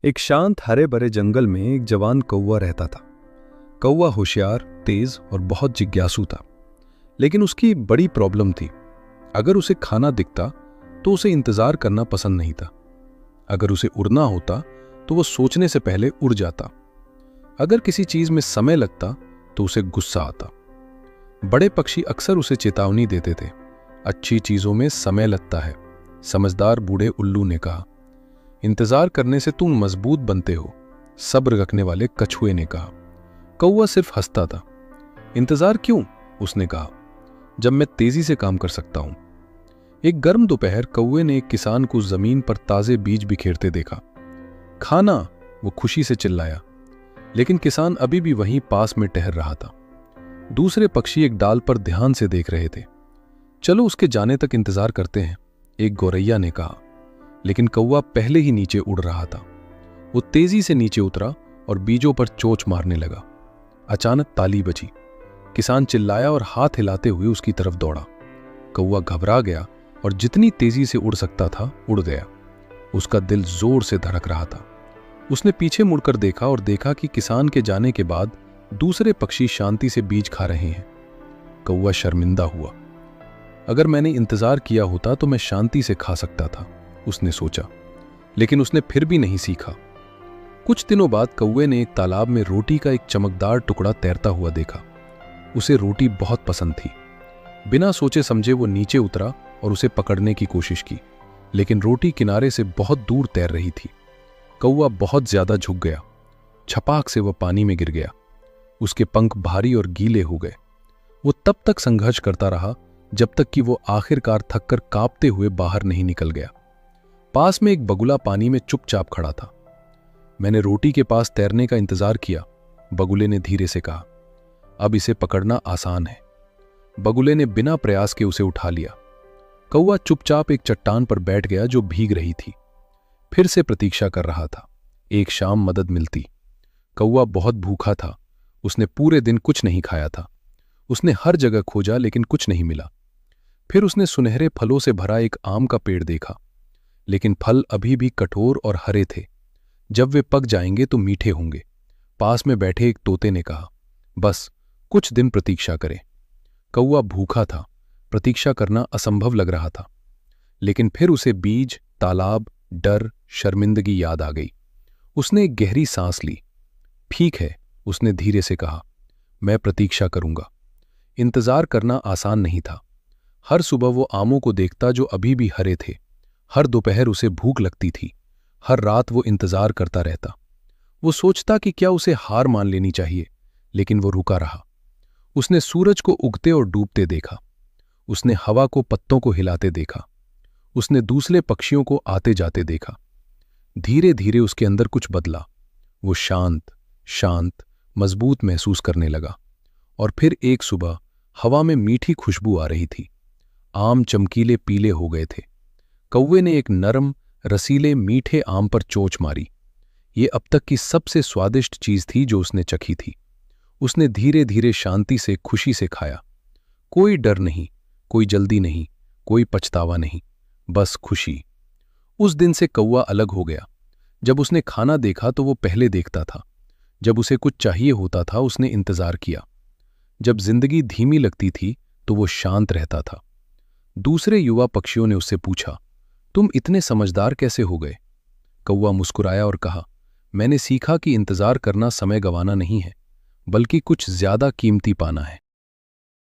एक शांत हरे भरे जंगल में एक जवान कौवा रहता था। कौवा होशियार, तेज और बहुत जिज्ञासु था। लेकिन उसकी बड़ी प्रॉब्लम थी। अगर उसे खाना दिखता तो उसे इंतजार करना पसंद नहीं था। अगर उसे उड़ना होता तो वो सोचने से पहले उड़ जाता। अगर किसी चीज में समय लगता तो उसे गुस्सा आता। बड़े पक्षी अक्सर उसे चेतावनी देते थे, अच्छी चीजों में समय लगता है। समझदार बूढ़े उल्लू ने कहा, इंतजार करने से तुम मजबूत बनते हो। सब्र रखने वाले कछुए ने कहा। कौवा सिर्फ हंसता था। इंतजार क्यों? उसने कहा, जब मैं तेजी से काम कर सकता हूं। एक गर्म दोपहर कौवे ने एक किसान को जमीन पर ताजे बीज बिखेरते देखा। खाना, वो खुशी से चिल्लाया। लेकिन किसान अभी भी वहीं पास में ठहर रहा था। दूसरे पक्षी एक डाल पर ध्यान से देख रहे थे। चलो उसके जाने तक इंतजार करते हैं, एक गौरैया ने कहा। लेकिन कौवा पहले ही नीचे उड़ रहा था। वो तेजी से नीचे उतरा और बीजों पर चोंच मारने लगा। अचानक ताली बजी। किसान चिल्लाया और हाथ हिलाते हुए उसकी तरफ दौड़ा। कौवा घबरा गया और जितनी तेजी से उड़ सकता था उड़ गया। उसका दिल जोर से धड़क रहा था। उसने पीछे मुड़कर देखा और देखा कि किसान के जाने के बाद दूसरे पक्षी शांति से बीज खा रहे हैं। कौवा शर्मिंदा हुआ। अगर मैंने इंतजार किया होता तो मैं शांति से खा सकता था, उसने सोचा। लेकिन उसने फिर भी नहीं सीखा। कुछ दिनों बाद कौवे ने एक तालाब में रोटी का एक चमकदार टुकड़ा तैरता हुआ देखा। उसे रोटी बहुत पसंद थी। बिना सोचे समझे वो नीचे उतरा और उसे पकड़ने की कोशिश की। लेकिन रोटी किनारे से बहुत दूर तैर रही थी। कौवा बहुत ज्यादा झुक गया। छपाक से वह पानी में गिर गया। उसके पंख भारी और गीले हो गए। वो तब तक संघर्ष करता रहा जब तक कि वो आखिरकार थककर कांपते हुए बाहर नहीं निकल गया। पास में एक बगुला पानी में चुपचाप खड़ा था। मैंने रोटी के पास तैरने का इंतजार किया, बगुले ने धीरे से कहा। अब इसे पकड़ना आसान है। बगुले ने बिना प्रयास के उसे उठा लिया। कौवा चुपचाप एक चट्टान पर बैठ गया जो भीग रही थी। फिर से प्रतीक्षा कर रहा था, एक शाम मदद मिलती। कौवा बहुत भूखा था। उसने पूरे दिन कुछ नहीं खाया था। उसने हर जगह खोजा लेकिन कुछ नहीं मिला। फिर उसने सुनहरे फलों से भरा एक आम का पेड़ देखा। लेकिन फल अभी भी कठोर और हरे थे। जब वे पक जाएंगे तो मीठे होंगे। पास में बैठे एक तोते ने कहा, बस कुछ दिन प्रतीक्षा करें। कौवा भूखा था। प्रतीक्षा करना असंभव लग रहा था। लेकिन फिर उसे बीज, तालाब, डर, शर्मिंदगी याद आ गई। उसने एक गहरी सांस ली। ठीक है, उसने धीरे से कहा, मैं प्रतीक्षा करूंगा। इंतजार करना आसान नहीं था। हर सुबह वो आमों को देखता जो अभी भी हरे थे। हर दोपहर उसे भूख लगती थी। हर रात वो इंतजार करता रहता। वो सोचता कि क्या उसे हार मान लेनी चाहिए, लेकिन वो रुका रहा। उसने सूरज को उगते और डूबते देखा। उसने हवा को पत्तों को हिलाते देखा। उसने दूसरे पक्षियों को आते जाते देखा। धीरे धीरे उसके अंदर कुछ बदला। वो शांत शांत, मजबूत महसूस करने लगा। और फिर एक सुबह हवा में मीठी खुशबू आ रही थी। आम चमकीले पीले हो गए थे। कौवे ने एक नरम, रसीले, मीठे आम पर चोंच मारी। ये अब तक की सबसे स्वादिष्ट चीज थी जो उसने चखी थी। उसने धीरे धीरे शांति से, खुशी से खाया। कोई डर नहीं, कोई जल्दी नहीं, कोई पछतावा नहीं, बस खुशी। उस दिन से कौवा अलग हो गया। जब उसने खाना देखा तो वो पहले देखता था। जब उसे कुछ चाहिए होता था उसने इंतजार किया। जब जिंदगी धीमी लगती थी तो वो शांत रहता था। दूसरे युवा पक्षियों ने उससे पूछा, तुम इतने समझदार कैसे हो गए? कौवा मुस्कुराया और कहा, मैंने सीखा कि इंतजार करना समय गंवाना नहीं है, बल्कि कुछ ज्यादा कीमती पाना है।